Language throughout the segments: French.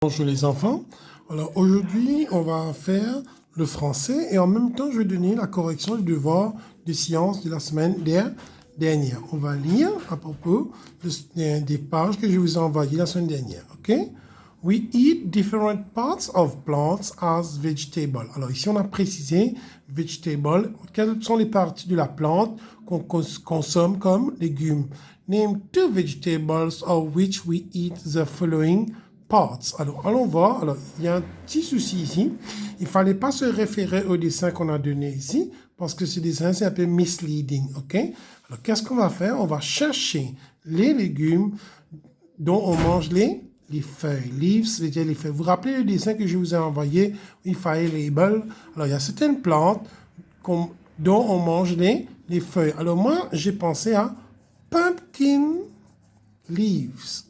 Bonjour les enfants. Alors aujourd'hui, on va faire le français et en même temps, je vais donner la correction du devoir de sciences de la semaine dernière. On va lire à propos des pages que je vous ai envoyées la semaine dernière. OK? We eat different parts of plants as vegetables. Alors ici, on a précisé vegetable. Quelles sont les parties de la plante qu'on consomme comme légumes? Name two vegetables of which we eat the following parts. Alors, allons voir. Alors, il y a un petit souci ici. Il ne fallait pas se référer au dessin qu'on a donné ici, parce que ce dessin, c'est un peu misleading, OK? Alors, qu'est-ce qu'on va faire? On va chercher les légumes dont on mange les feuilles. Leaves, c'est-à-dire les feuilles. Vous vous rappelez le dessin que je vous ai envoyé? Il fallait label. Alors, il y a certaines plantes dont on mange les feuilles. Alors, moi, j'ai pensé à pumpkin leaves.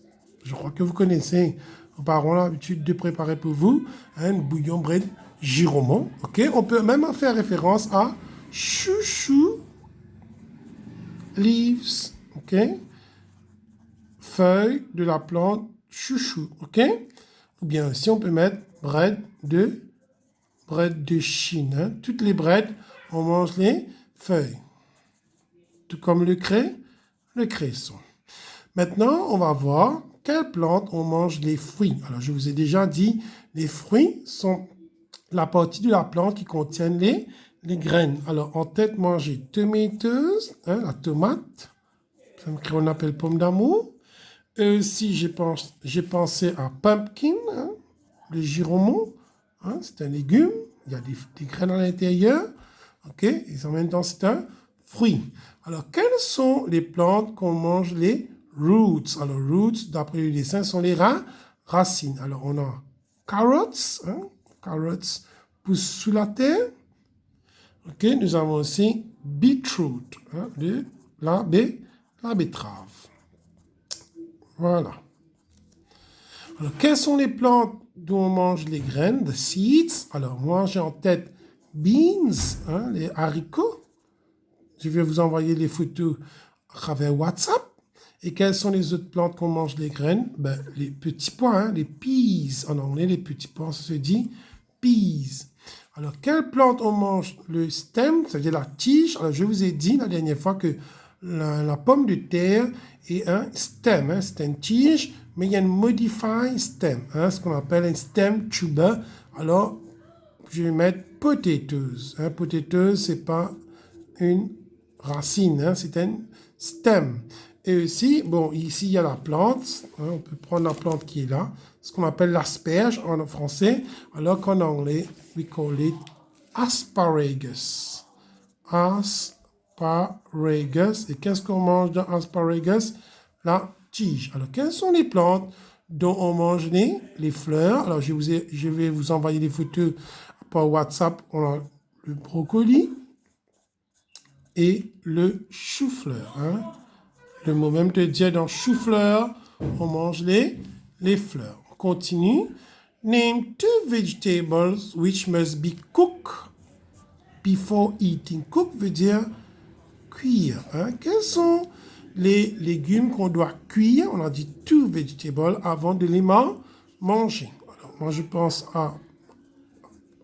Je crois que vous connaissez. Nos parents ont l'habitude de préparer pour vous un bouillon bread Giromont. OK? On peut même faire référence à chouchou leaves. OK? Feuilles de la plante chouchou. OK? Ou bien aussi, on peut mettre bread de Chine. Hein? Toutes les breads, on mange les feuilles. Tout comme le cresson. Maintenant, on va voir quelle plante on mange les fruits. Alors, je vous ai déjà dit, les fruits sont la partie de la plante qui contient les graines. Alors, en tête, moi, j'ai tomatoes, hein, la tomate, qu'on appelle pomme d'amour. Et aussi, j'ai pensé à pumpkin, hein, le giromont, hein, c'est un légume, il y a des graines à l'intérieur. OK, et en même temps, c'est un fruit. Alors, quelles sont les plantes qu'on mange les roots? Alors, roots, d'après le dessin, sont les racines. Alors, on a carrots, hein, carrots poussent sous la terre. OK, nous avons aussi beetroot, hein, la betterave. Voilà. Alors, quelles sont les plantes dont on mange les graines, the seeds? Alors, moi, j'ai en tête beans, hein, les haricots. Je vais vous envoyer les photos à travers WhatsApp. Et quelles sont les autres plantes qu'on mange les graines? Ben, les petits pois, hein, les peas. En anglais, les petits pois, ça se dit peas. Alors, quelle plante on mange le stem, c'est-à-dire la tige? Alors, je vous ai dit la dernière fois que la pomme de terre est un stem, hein, c'est une tige, mais il y a un modified stem, hein, ce qu'on appelle un stem tuber. Alors, je vais mettre potatoes. Hein, potatoes, c'est pas une racine, hein, c'est un stem. Et aussi, bon, ici, il y a la plante. Hein, on peut prendre la plante qui est là, ce qu'on appelle l'asperge en français, alors qu'en anglais, we call it asparagus. Asparagus. Et qu'est-ce qu'on mange dans asparagus? La tige. Alors, quelles sont les plantes dont on mange les fleurs? Alors, je vais vous envoyer des photos par WhatsApp. On a le brocoli et le chou-fleur. Hein? Le mot même te dit dans chou-fleur, on mange les fleurs. On continue. Name two vegetables which must be cooked before eating. Cook veut dire cuire. Hein? Quels sont les légumes qu'on doit cuire? On a dit two vegetables avant de les manger. Alors, moi, je pense à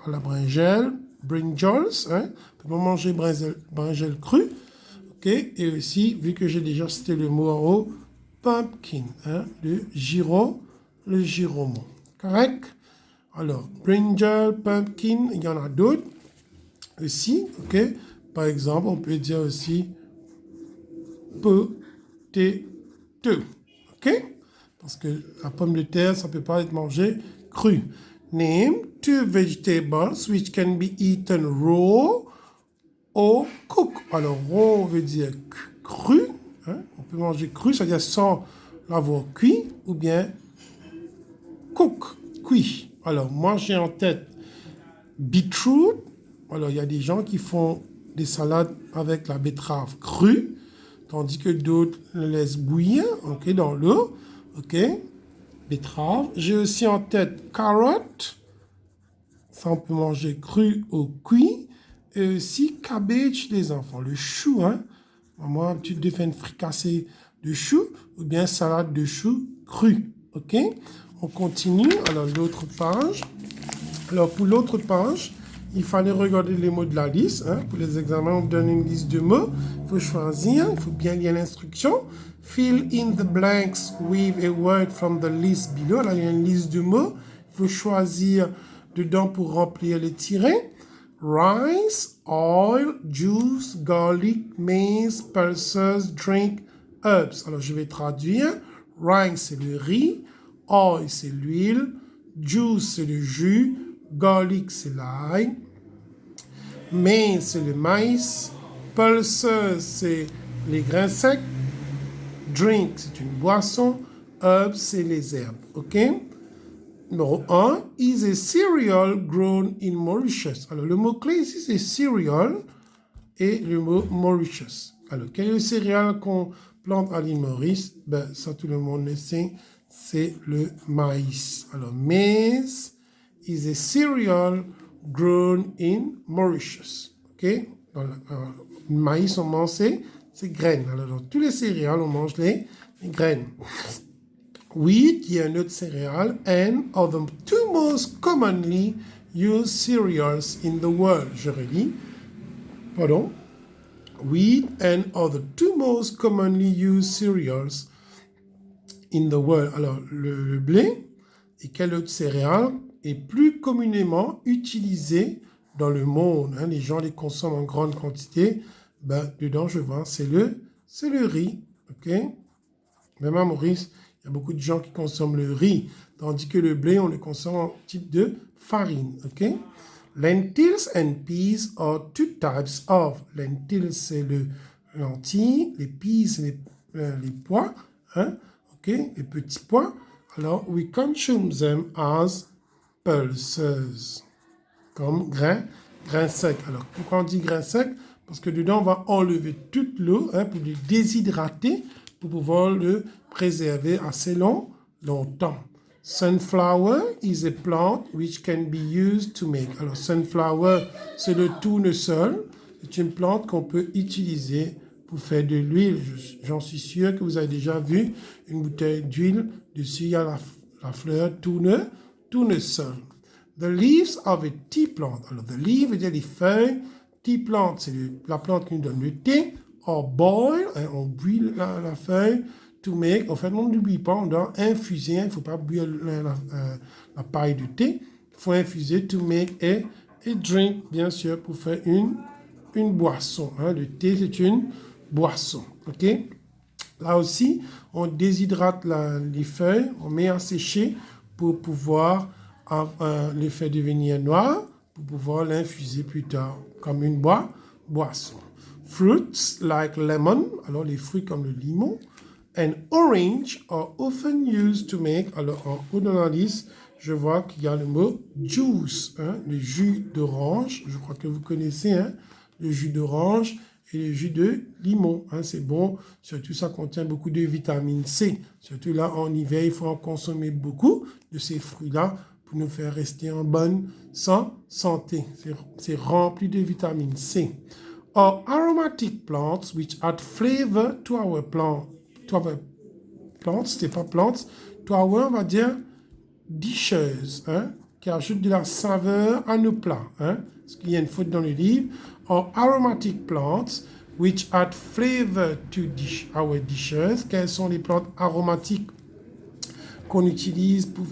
la brinjelle, brinjals. Hein? On peut manger brinjelle crue. Okay? Et aussi, vu que j'ai déjà cité le mot en haut, pumpkin, hein? le giromont. Correct? Alors, brinjal, pumpkin, il y en a d'autres aussi. Ok? Par exemple, on peut dire aussi potato. OK? Parce que la pomme de terre, ça ne peut pas être mangé cru. Name two vegetables which can be eaten raw or cooked. Alors, raw veut dire cru. Hein? On peut manger cru, c'est-à-dire sans l'avoir cuit, ou bien cook, cuit. Alors, moi, j'ai en tête beetroot. Alors, il y a des gens qui font des salades avec la betterave crue, tandis que d'autres le laissent bouillir, ok, dans l'eau, ok, betterave. J'ai aussi en tête carotte, ça on peut manger cru ou cuit, et aussi cabbage les enfants, le chou, hein. Moi, tu fais une fricassée de chou, ou bien salade de chou cru, ok. On continue. Alors, l'autre page. Alors, pour l'autre page, il fallait regarder les mots de la liste. Hein. Pour les examens, on vous donne une liste de mots. Il faut choisir. Il faut bien lire l'instruction. Fill in the blanks with a word from the list below. Là, il y a une liste de mots. Il faut choisir dedans pour remplir les tirets. Rice, oil, juice, garlic, maize, pulses, drink, herbs. Alors, je vais traduire. Rice, c'est le riz. Oil, c'est l'huile. Juice, c'est le jus. Garlic, c'est l'ail. Maize, c'est le maïs. Pulses, c'est les grains secs. Drink, c'est une boisson. Herbs, c'est les herbes. OK? Numéro 1, is a cereal grown in Mauritius. Alors, le mot-clé ici, c'est cereal et le mot Mauritius. Alors, quel est le céréal qu'on plante à l'île Maurice? Ben, ça, tout le monde le sait, c'est le maïs. Alors, maize is a cereal grown in Mauritius. OK? Le maïs, on mange c'est graines. Alors, dans tous les céréales, on mange les graines. Wheat, il y a un autre céréale, and are the two most commonly used cereals in the world. Je relis. Pardon. Wheat and are the two most commonly used cereals in the world. Alors, le blé et quel autre céréale est plus communément utilisé dans le monde. Hein, les gens les consomment en grande quantité. Ben, dedans, je vois, c'est le riz. OK? Même à Maurice, il y a beaucoup de gens qui consomment le riz, tandis que le blé, on le consomme en type de farine. OK? Lentils and peas are two types of. Lentils, c'est le lentilles. Les peas, c'est les pois. Hein? OK? Les petits pois. Alors, we consume them as pulses. Comme grains secs. Alors, pourquoi on dit grains secs? Parce que dedans, on va enlever toute l'eau pour le déshydrater pour pouvoir le préserver assez longtemps. Sunflower is a plant which can be used to make. Alors, sunflower, c'est le tournesol. C'est une plante qu'on peut utiliser pour faire de l'huile. J'en suis sûr que vous avez déjà vu une bouteille d'huile. Dessus, il y a la fleur tournesol. The leaves of a tea plant. Alors, the leaves veut dire les feuilles. Tea plant, c'est la plante qui nous donne le thé. Or boil, on bouille la feuille. To make, en fait, on n'oublie pas, on doit infuser. Il ne faut pas bouillir la paille de thé. Il faut infuser to make a drink, bien sûr, pour faire une boisson. Hein. Le thé, c'est une boisson. OK? Là aussi, on déshydrate les feuilles, on met à sécher pour pouvoir les faire devenir noires, pour pouvoir l'infuser plus tard comme une boisson. Fruits like lemon, alors les fruits comme le limon, and orange are often used to make, alors en haut dans la liste, je vois qu'il y a le mot juice, hein, le jus d'orange, je crois que vous connaissez, hein, le jus d'orange et le jus de limon, hein, c'est bon, surtout ça contient beaucoup de vitamine C, surtout là en hiver, il faut en consommer beaucoup de ces fruits-là pour nous faire rester en bonne santé, c'est rempli de vitamine C. Or aromatic plants which add flavor to our plants, c'était pas plants, to our, on va dire, dishes, hein, qui ajoutent de la saveur à nos plats, hein, parce qu'il y a une faute dans le livre. Or aromatic plants which add flavor to our dishes, quelles sont les plantes aromatiques qu'on utilise pour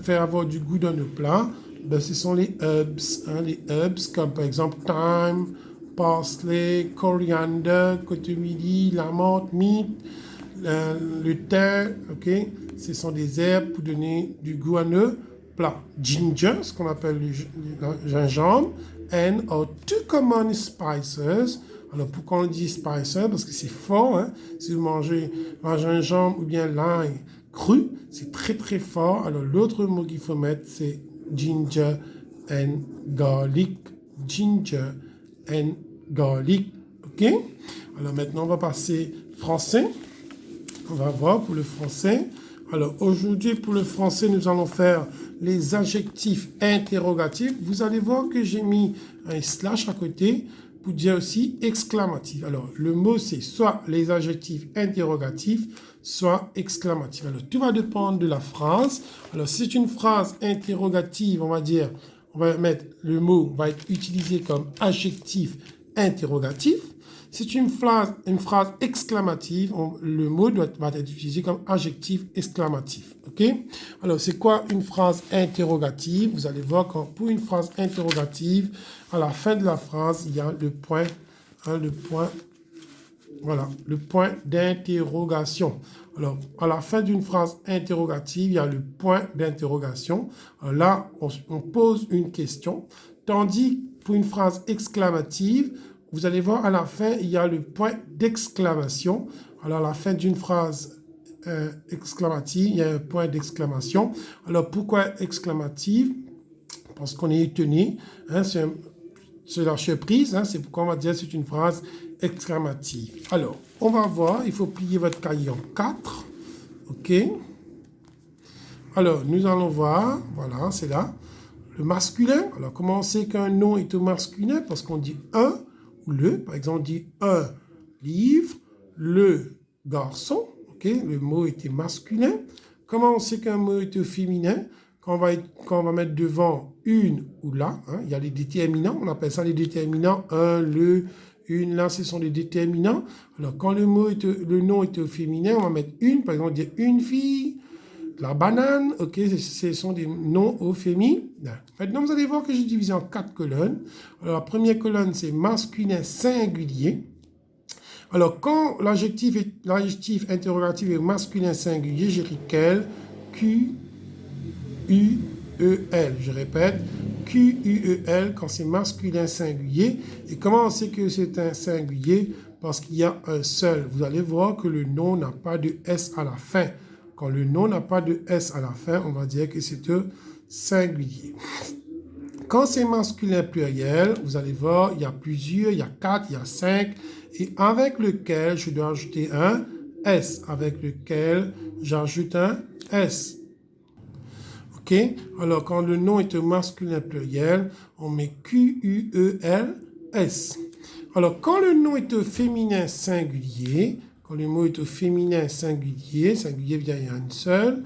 faire avoir du goût dans nos plats? Ben, ce sont les herbs, hein, les herbs comme par exemple thyme, parsley, coriander, cotomili, la menthe, mint, le thym, ok? Ce sont des herbes pour donner du goût à nos plats. Ginger, ce qu'on appelle le gingembre, and are two common spices. Alors pourquoi on dit spices? Parce que c'est fort, hein? Si vous mangez un gingembre ou bien l'ail cru, c'est très très fort. Alors l'autre mot qu'il faut mettre, c'est ginger and garlic. Ginger and garlic. OK? Alors maintenant, on va passer français. On va voir pour le français. Alors aujourd'hui, pour le français, nous allons faire les adjectifs interrogatifs. Vous allez voir que j'ai mis un slash à côté pour dire aussi exclamatif. Alors, le mot, c'est soit les adjectifs interrogatifs, soit exclamatifs. Alors, tout va dépendre de la phrase. Alors, si c'est une phrase interrogative, on va dire, on va mettre le mot, va être utilisé comme adjectif interrogatif. Si c'est une phrase exclamative, le mot va être utilisé comme adjectif exclamatif. OK? Alors, c'est quoi une phrase interrogative? Vous allez voir que pour une phrase interrogative, à la fin de la phrase, il y a le point, voilà, le point d'interrogation. Alors, à la fin d'une phrase interrogative, il y a le point d'interrogation. Là, on pose une question. Tandis que pour une phrase exclamative, vous allez voir à la fin, il y a le point d'exclamation. Alors, à la fin d'une phrase exclamative, il y a un point d'exclamation. Alors, pourquoi exclamative? Parce qu'on est étonné. Hein, c'est la surprise. Hein, c'est pourquoi on va dire que c'est une phrase exclamative. Alors, on va voir. Il faut plier votre cahier en 4. OK? Alors, nous allons voir. Voilà, c'est là. Le masculin. Alors, comment on sait qu'un nom est au masculin? Parce qu'on dit un ou le. Par exemple, on dit un livre, le garçon. OK? Le mot était masculin. Comment on sait qu'un mot est au féminin? Quand on va mettre devant une ou la, hein, il y a les déterminants, on appelle ça les déterminants, un, le, une, là, ce sont les déterminants. Alors, quand le nom est au féminin, on va mettre une, par exemple, dire une fille, la banane, ok, ce sont des noms au féminin. Maintenant, vous allez voir que j'ai divisé en 4 colonnes. Alors, la première colonne, c'est masculin singulier. Alors, quand l'adjectif interrogatif est masculin singulier, j'écris quel, Q, U-E-L, je répète, Q-U-E-L quand c'est masculin singulier. Et comment on sait que c'est un singulier? Parce qu'il y a un seul. Vous allez voir que le nom n'a pas de S à la fin. Quand le nom n'a pas de S à la fin, on va dire que c'est un singulier. Quand c'est masculin pluriel, vous allez voir, il y a plusieurs, il y a 4, il y a 5. Et avec lequel je dois ajouter un S. Avec lequel j'ajoute un S. OK? Alors, quand le nom est un masculin pluriel, on met Q-U-E-L-S. Alors, quand le nom est au féminin singulier, quand le mot est au féminin singulier, singulier vient à une seule,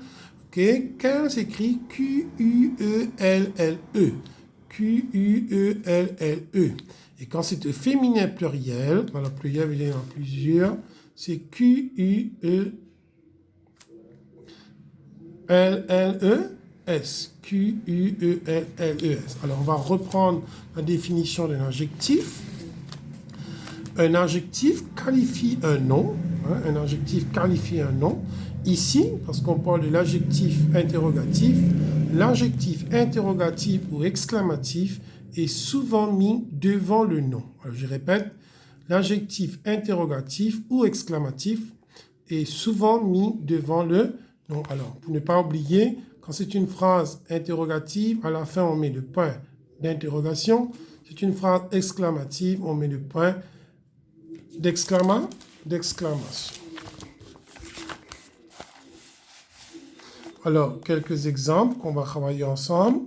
OK? Quel s'écrit Q-U-E-L-L-E. Q-U-E-L-L-E. Et quand c'est au féminin pluriel, quand le pluriel vient en plusieurs, c'est Q-U-E-L-L-E. S, Q-U-E-L-L-E-S. Alors, on va reprendre la définition d'un adjectif. Un adjectif qualifie un nom. Hein, un adjectif qualifie un nom. Ici, parce qu'on parle de l'adjectif interrogatif ou exclamatif est souvent mis devant le nom. Alors, je répète, l'adjectif interrogatif ou exclamatif est souvent mis devant le nom. Alors, pour ne pas oublier, quand c'est une phrase interrogative, à la fin, on met le point d'interrogation. C'est une phrase exclamative, on met le point d'exclamation. Alors, quelques exemples qu'on va travailler ensemble.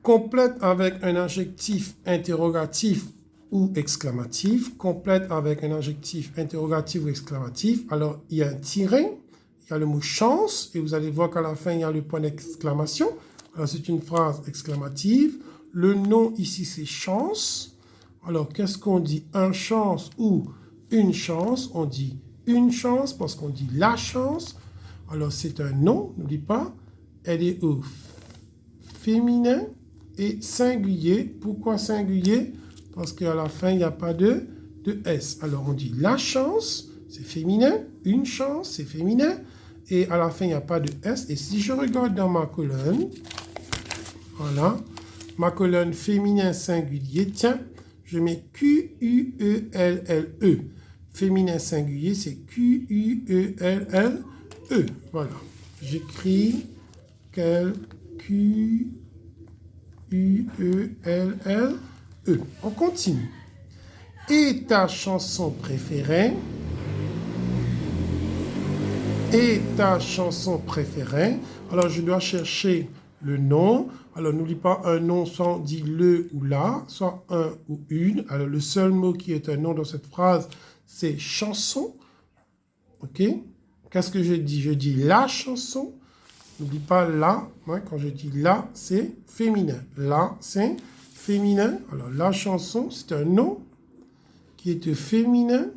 Complète avec un adjectif interrogatif ou exclamatif, complète avec un adjectif interrogatif ou exclamatif. Alors, il y a un tiret, il y a le mot chance, et vous allez voir qu'à la fin, il y a le point d'exclamation. Alors, c'est une phrase exclamative. Le nom ici, c'est chance. Alors, qu'est-ce qu'on dit? Un chance ou une chance? On dit une chance parce qu'on dit la chance. Alors, c'est un nom, n'oublie pas. Elle est au féminin et singulier. Pourquoi singulier? Parce qu'à la fin, il n'y a pas de S. Alors, on dit la chance, c'est féminin. Une chance, c'est féminin. Et à la fin, il n'y a pas de S. Et si je regarde dans ma colonne, voilà, ma colonne féminin singulier, tiens, je mets Q-U-E-L-L-E. Féminin singulier, c'est Q-U-E-L-L-E. Voilà. J'écris Q-U-E-L-L-E. On continue. Et ta chanson préférée? Et ta chanson préférée? Alors, je dois chercher le nom. Alors, n'oublie pas un nom, soit on dit le ou la, soit un ou une. Alors, le seul mot qui est un nom dans cette phrase, c'est chanson. OK? Qu'est-ce que je dis? Je dis la chanson. N'oublie pas la. Hein, quand je dis la, c'est féminin. La, c'est féminin. Alors, la chanson, c'est un nom qui est féminin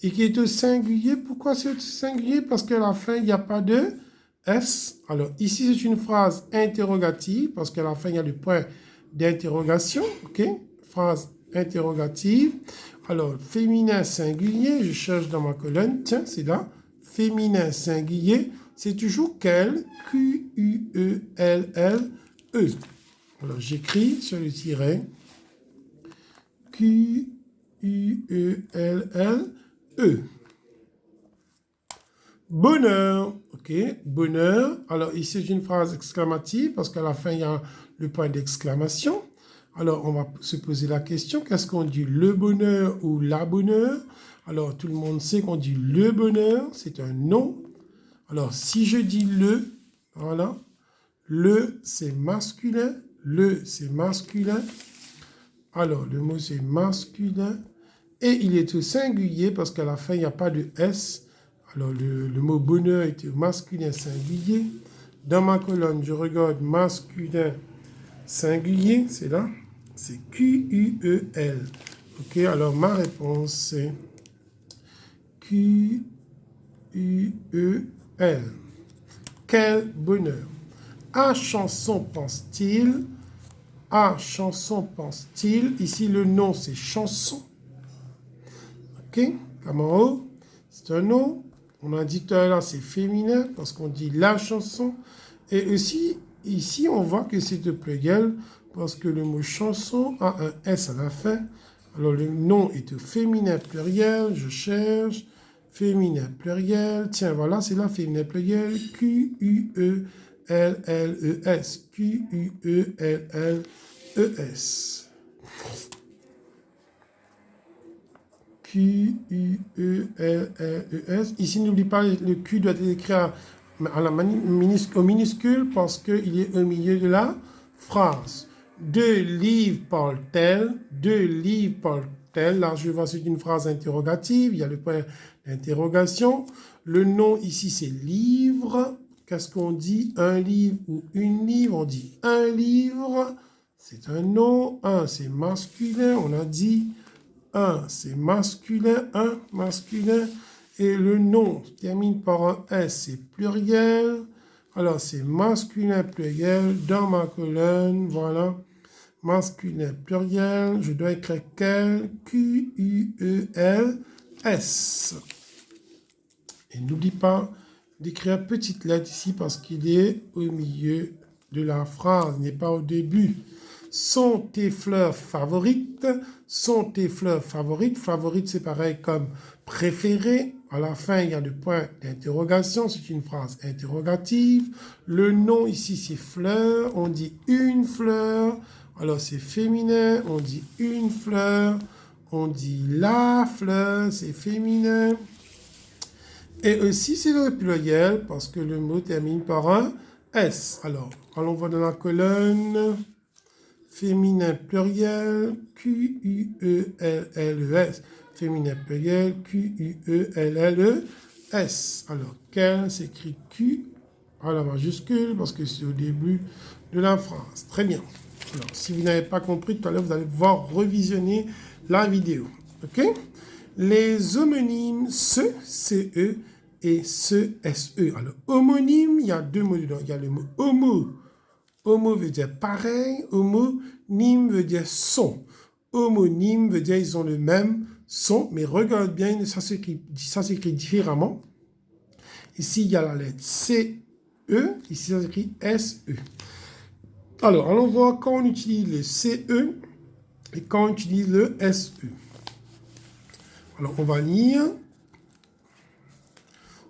et qui est au singulier. Pourquoi c'est au singulier? Parce qu'à la fin, il n'y a pas de S. Alors, ici, c'est une phrase interrogative parce qu'à la fin, il y a le point d'interrogation. OK? Phrase interrogative. Alors, féminin singulier, je cherche dans ma colonne. Tiens, c'est là. Féminin singulier, c'est toujours quel? Q-U-E-L-L-E. Alors, j'écris sur le tiret. Q-U-E-L-L-E. Bonheur. OK, bonheur. Alors, ici, c'est une phrase exclamative parce qu'à la fin, il y a le point d'exclamation. Alors, on va se poser la question, qu'est-ce qu'on dit, le bonheur ou la bonheur? Alors, tout le monde sait qu'on dit le bonheur, c'est un nom. Alors, si je dis le, voilà, le, c'est masculin, le, c'est masculin. Alors, le mot, c'est masculin. Et il est au singulier parce qu'à la fin, il n'y a pas de S. Alors, le mot bonheur est au masculin singulier. Dans ma colonne, je regarde masculin singulier, c'est là. C'est Q-U-E-L. OK, alors ma réponse, c'est Q-U-E-L. Quel bonheur. À chanson pense-t-il? À chanson pense-t-il? Ici, le nom, c'est chanson. OK, comme en haut, c'est un nom. On a dit tout à l'heure, c'est féminin parce qu'on dit la chanson. Et aussi, ici, on voit que c'est de pluriel parce que le mot chanson a un S à la fin. Alors, le nom est au féminin pluriel. Je cherche. Féminin pluriel. Tiens, voilà, c'est là, féminin pluriel. Q-U-E-L-L-E-S. Q-U-E-L-L-E-S. Q-U-E-L-L-E-S. Ici, n'oublie pas, le Q doit être écrit au minuscule parce qu'il est au milieu de la phrase. De livres parle-t-elle? De livres parle-t-elle? Là, je vois, c'est une phrase interrogative. Il y a le point d'interrogation. Le nom ici, c'est livre. Qu'est-ce qu'on dit? Un livre ou une livre? On dit un livre. C'est un nom. Un, c'est masculin. On a dit un, c'est masculin. Un, masculin. Et le nom termine par un S, c'est pluriel. Alors, c'est masculin pluriel dans ma colonne. Voilà. Masculin pluriel. Je dois écrire quel? Q-U-E-L-S. Et n'oublie pas d'écrire petite lettre ici parce qu'il est au milieu de la phrase, n'est pas au début. Sont tes fleurs favorites? Sont tes fleurs favorites? Favorite, c'est pareil comme préféré. À la fin, il y a le point d'interrogation. C'est une phrase interrogative. Le nom ici, c'est fleur. On dit une fleur. Alors, c'est féminin. On dit une fleur. On dit la fleur. C'est féminin. Et aussi, c'est le pluriel parce que le mot termine par un S. Alors, allons voir dans la colonne. Féminin pluriel, Q-U-E-L-L-E-S. Féminin pluriel, Q-U-E-L-L-E-S. Alors, quel s'écrit Q à la majuscule parce que c'est au début de la phrase. Très bien. Alors, si vous n'avez pas compris tout à l'heure, vous allez pouvoir revisionner la vidéo. OK? Les homonymes se, C-E, et se, S-E. Alors, homonyme, il y a deux mots dedans. Il y a le mot homo. Homo veut dire pareil, homonyme veut dire son. Homonyme veut dire ils ont le même son, mais regarde bien, ça s'écrit différemment. Ici, il y a la lettre C-E, ici, ça s'écrit S-E. Alors, allons voir quand on utilise le C-E et quand on utilise le S-E. Alors, on va lire.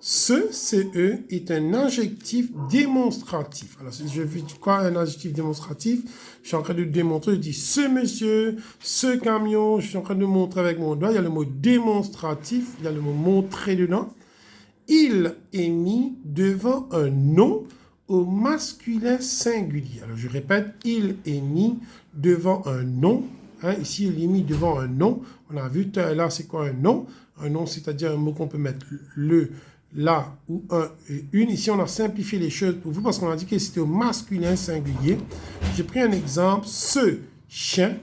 Ce, CE, est un adjectif démonstratif. Alors, si je fais quoi un adjectif démonstratif? Je suis en train de démontrer, je dis ce monsieur, ce camion, je suis en train de montrer avec mon doigt. Il y a le mot démonstratif, il y a le mot montrer dedans. Il est mis devant un nom au masculin singulier. Alors, je répète, il est mis devant un nom. Hein, ici, il est mis devant un nom. On a vu là, c'est quoi un nom? Un nom, c'est-à-dire un mot qu'on peut mettre le, la ou un et une. Ici, on a simplifié les choses pour vous parce qu'on a dit que c'était au masculin singulier. J'ai pris un exemple. Ce chien.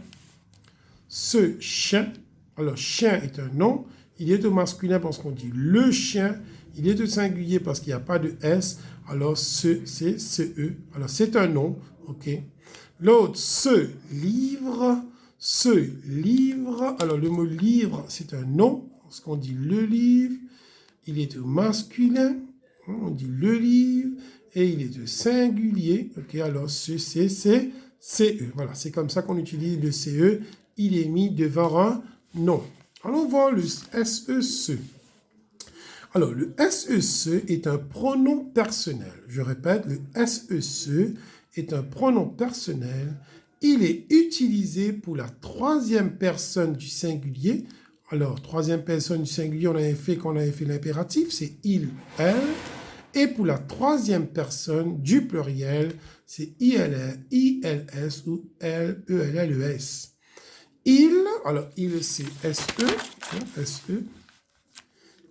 Ce chien. Alors, chien est un nom. Il est au masculin parce qu'on dit le chien. Il est au singulier parce qu'il n'y a pas de S. Alors, c'est CE. Alors, c'est un nom. OK. L'autre, ce livre. Ce livre. Alors, le mot livre, c'est un nom. Parce qu'on dit le livre. Il est au masculin. On dit le livre. Et il est au singulier. OK. Alors, c'est CE. Voilà. C'est comme ça qu'on utilise le CE. Il est mis devant un nom. Allons voir le SEC. Alors, le SEC est un pronom personnel. Je répète, le SEC est un pronom personnel. Il est utilisé pour la troisième personne du singulier. Alors, troisième personne du singulier, on avait fait l'impératif, c'est il, elle. Et pour la troisième personne du pluriel, c'est ILS ou LELLES. Il, alors il c'est SE, SE.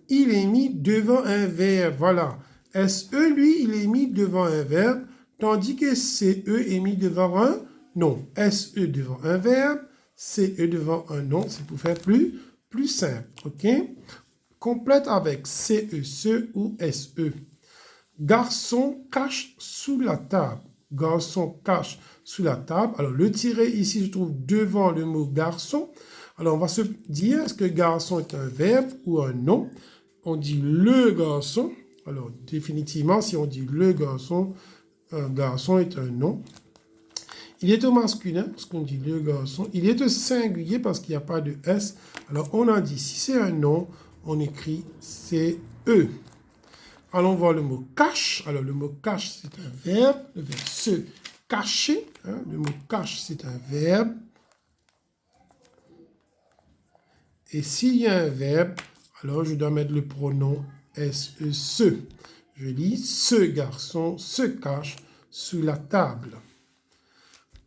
Il est mis devant un verbe, voilà. SE, lui, il est mis devant un verbe, tandis que CE est mis devant un nom. SE devant un verbe, CE devant un nom, c'est pour faire plus simple, ok? Complète avec CE ou SE. Garçon cache sous la table. Garçon cache sous la table. Alors, le tiret ici se trouve devant le mot garçon. Alors, on va se dire, est-ce que garçon est un verbe ou un nom? On dit le garçon. Alors, définitivement, si on dit le garçon, un garçon est un nom. Il est au masculin, parce qu'on dit le garçon. Il est au singulier, parce qu'il n'y a pas de S. Alors, on a dit, si c'est un nom, on écrit CE. Allons voir le mot cache. Alors, le mot cache, c'est un verbe. Le verbe se cacher. Hein. Le mot cache, c'est un verbe. Et s'il y a un verbe, alors je dois mettre le pronom SE. Je lis, ce garçon se cache sous la table.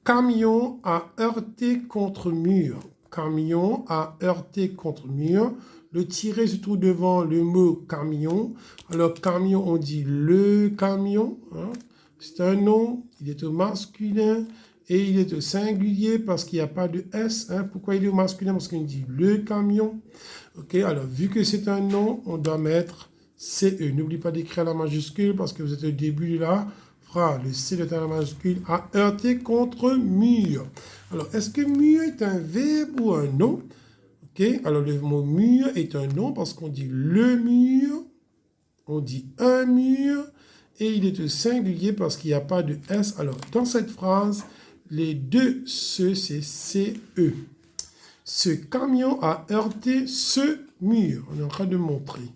Camion a heurté contre mur. Camion a heurté contre mur. Le tiret se trouve devant le mot camion. Alors, camion, on dit le camion. Hein. C'est un nom. Il est au masculin. Et il est au singulier parce qu'il n'y a pas de S. Hein. Pourquoi il est au masculin? Parce qu'on dit le camion. OK, alors, vu que c'est un nom, on doit mettre CE. N'oublie pas d'écrire la majuscule parce que vous êtes au début de la phrase. Le C de la majuscule a heurté contre mur. Alors, est-ce que mur est un verbe ou un nom? OK, alors le mot mur est un nom parce qu'on dit le mur, on dit un mur, et il est au singulier parce qu'il n'y a pas de S. Alors, dans cette phrase, les deux ce, c'est CE. Ce camion a heurté ce mur. On est en train de montrer.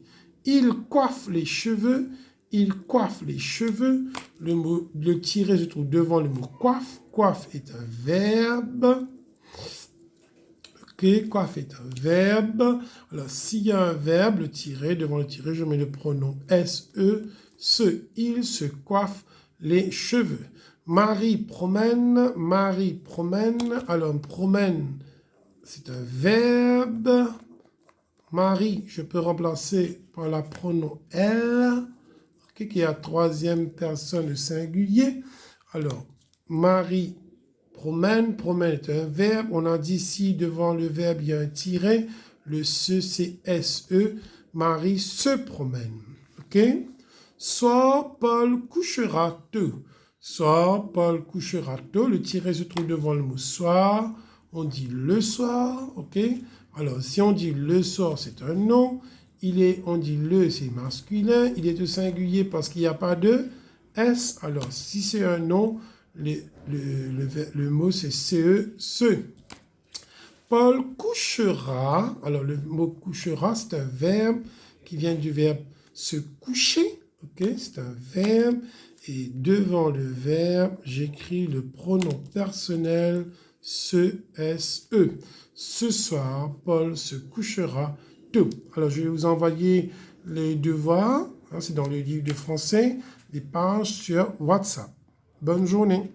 Il coiffe les cheveux. Il coiffe les cheveux. Le tiret se trouve devant le mot coiffe. Coiffe est un verbe. Ok, coiffe est un verbe. Alors, s'il y a un verbe, le tiret, devant le tiret, je mets le pronom SE. Il se coiffe les cheveux. Marie promène. Marie promène. Alors, promène, c'est un verbe. Marie, je peux remplacer par la pronom elle, okay, qui est la troisième personne singulier. Alors, Marie promène. Promène est un verbe. On a dit ici, devant le verbe, il y a un tiret. Le se, c'est SE. Marie se promène. OK? Soir, Paul couchera tôt. Soir, Paul couchera tôt. Le tiret se trouve devant le mot soir. On dit le soir, ok? Alors, si on dit le soir, c'est un nom. On dit le, c'est masculin. Il est au singulier parce qu'il n'y a pas de S. Alors, si c'est un nom, le mot, c'est CE, ce. Paul couchera. Alors, le mot couchera, c'est un verbe qui vient du verbe se coucher. Ok? C'est un verbe. Et devant le verbe, j'écris le pronom personnel se. Ce soir, Paul se couchera tôt. Alors, je vais vous envoyer les devoirs. Hein, c'est dans le livre de français. des pages sur WhatsApp. Bonne journée.